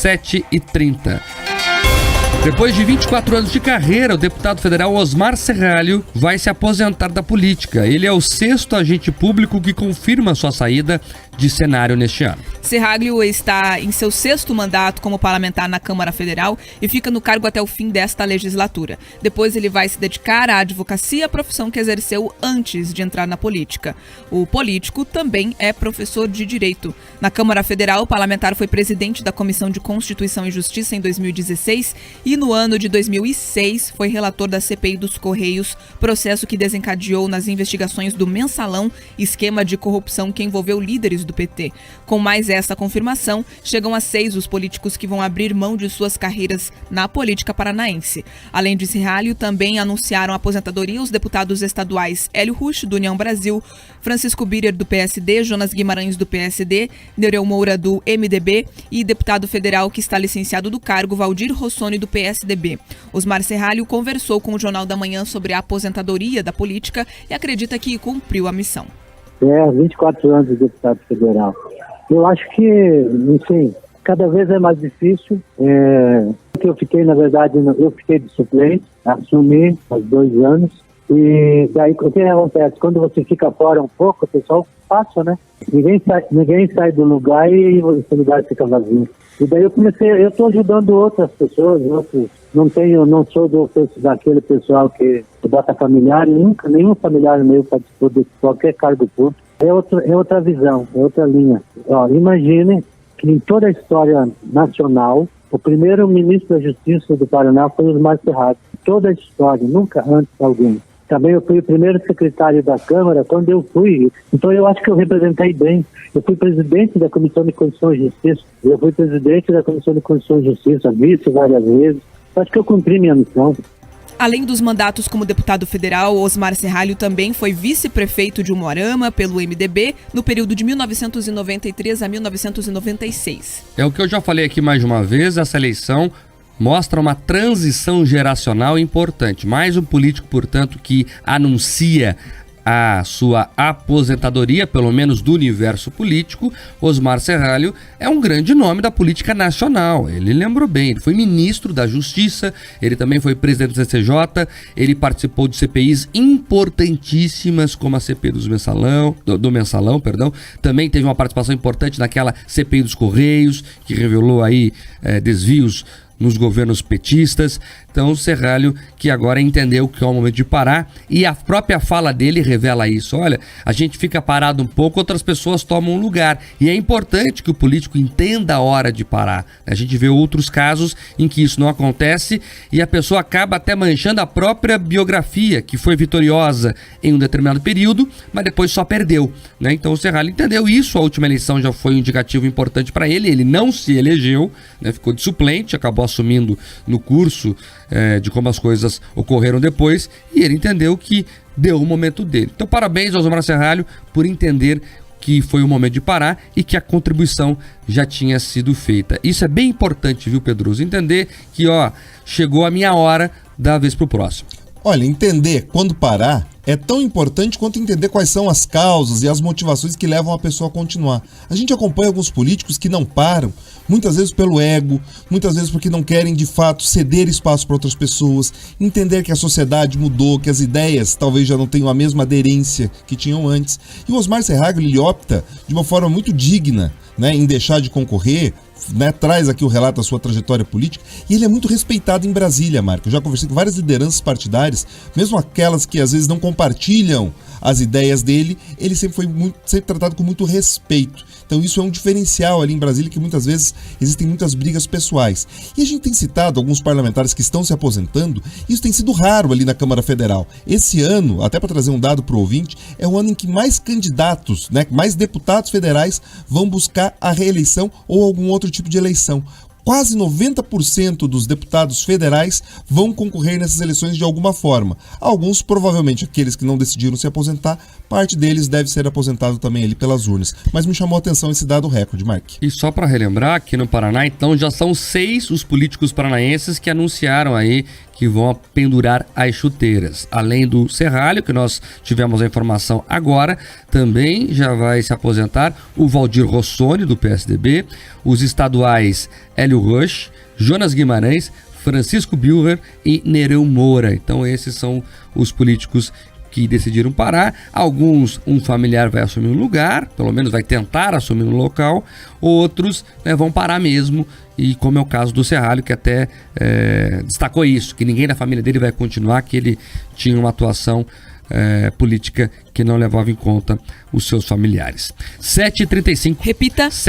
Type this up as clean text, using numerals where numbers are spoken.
7h30. Depois de 24 anos de carreira, o deputado federal Osmar Serralho vai se aposentar da política. Ele é o 6º agente público que confirma sua saída de cenário neste ano. Serralho está em seu 6º mandato como parlamentar na Câmara Federal e fica no cargo até o fim desta legislatura. Depois ele vai se dedicar à advocacia, profissão que exerceu antes de entrar na política. O político também é professor de Direito. Na Câmara Federal, o parlamentar foi presidente da Comissão de Constituição e Justiça em 2016 e no ano de 2006 foi relator da CPI dos Correios, processo que desencadeou nas investigações do Mensalão, esquema de corrupção que envolveu líderes do PT. Com mais essa confirmação, chegam a 6 os políticos que vão abrir mão de suas carreiras na política paranaense. Além de Serralho, também anunciaram a aposentadoria os deputados estaduais Hélio Rusch, do União Brasil, Francisco Birer, do PSD, Jonas Guimarães, do PSD, Nereu Moura, do MDB e deputado federal que está licenciado do cargo, Valdir Rossoni, do PSDB. Osmar Serralho conversou com o Jornal da Manhã sobre a aposentadoria da política e acredita que cumpriu a missão. 24 anos de deputado federal. Eu acho que, enfim, cada vez é mais difícil. Eu fiquei, na verdade, eu fiquei de suplente, assumi há 2 anos. E daí, o que acontece? Quando você fica fora um pouco, o pessoal passa, né? Ninguém sai do lugar e esse lugar fica vazio. E daí eu estou ajudando outras pessoas, não sou daquele pessoal que bota familiar, nunca, nenhum familiar meu participou de qualquer cargo público. É outra visão, é outra linha. Imagine que em toda a história nacional, o primeiro ministro da Justiça do Paraná foi Osmar Serralho. Toda a história, nunca antes alguém. Também eu fui o primeiro secretário da Câmara quando eu fui. Então eu acho que eu representei bem. Eu fui presidente da Comissão de Constituição e Justiça. Eu fui presidente da Comissão de Constituição e Justiça, vice várias vezes. Eu acho que eu cumpri minha missão. Além dos mandatos como deputado federal, Osmar Serralho também foi vice-prefeito de Umuarama pelo MDB no período de 1993 a 1996. É o que eu já falei aqui mais de uma vez, essa eleição mostra uma transição geracional importante. Mais um político, portanto, que anuncia a sua aposentadoria, pelo menos do universo político. Osmar Serralho é um grande nome da política nacional. Ele lembrou bem, ele foi ministro da Justiça, ele também foi presidente do CCJ, ele participou de CPIs importantíssimas, como a CPI do Mensalão, também teve uma participação importante naquela CPI dos Correios, que revelou aí desvios nos governos petistas. Então o Serralho, que agora entendeu que é o momento de parar, e a própria fala dele revela isso. Olha, a gente fica parado um pouco, outras pessoas tomam lugar, e é importante que o político entenda a hora de parar. A gente vê outros casos em que isso não acontece e a pessoa acaba até manchando a própria biografia, que foi vitoriosa em um determinado período, mas depois só perdeu, né? Então o Serralho entendeu isso, a última eleição já foi um indicativo importante para ele, ele não se elegeu, né? Ficou de suplente, acabou assumindo no curso de como as coisas ocorreram depois, e ele entendeu que deu o momento dele. Então parabéns ao Osmar Serralho por entender que foi o momento de parar e que a contribuição já tinha sido feita. Isso é bem importante, viu, Pedroso? Entender que chegou a minha hora, da vez pro próximo. Olha, entender quando parar é tão importante quanto entender quais são as causas e as motivações que levam a pessoa a continuar. A gente acompanha alguns políticos que não param, muitas vezes pelo ego, muitas vezes porque não querem de fato ceder espaço para outras pessoas, entender que a sociedade mudou, que as ideias talvez já não tenham a mesma aderência que tinham antes. E o Osmar Serralho, ele opta de uma forma muito digna, né, em deixar de concorrer, né, traz aqui o relato da sua trajetória política, e ele é muito respeitado em Brasília, Marco. Eu já conversei com várias lideranças partidárias, mesmo aquelas que às vezes não compartilham as ideias dele, ele sempre foi sempre tratado com muito respeito. Então isso é um diferencial ali em Brasília, que muitas vezes existem muitas brigas pessoais. E a gente tem citado alguns parlamentares que estão se aposentando, e isso tem sido raro ali na Câmara Federal. Esse ano, até para trazer um dado para o ouvinte, é o ano em que mais candidatos, né, mais deputados federais vão buscar a reeleição ou algum outro tipo de eleição. Quase 90% dos deputados federais vão concorrer nessas eleições de alguma forma. Alguns, provavelmente aqueles que não decidiram se aposentar, parte deles deve ser aposentado também ali pelas urnas. Mas me chamou a atenção esse dado recorde, Mark. E só para relembrar, aqui no Paraná, então, já são 6 os políticos paranaenses que anunciaram aí que vão pendurar as chuteiras. Além do Serralho, que nós tivemos a informação agora, também já vai se aposentar o Valdir Rossoni, do PSDB, os estaduais Hélio Rush, Jonas Guimarães, Francisco Bilher e Nereu Moura. Então esses são os políticos que decidiram parar. Alguns, um familiar vai assumir um lugar, pelo menos vai tentar assumir um local, outros, né, vão parar mesmo, e como é o caso do Serralho, que até destacou isso, que ninguém da família dele vai continuar, que ele tinha uma atuação política que não levava em conta os seus familiares. 7h35. Repita.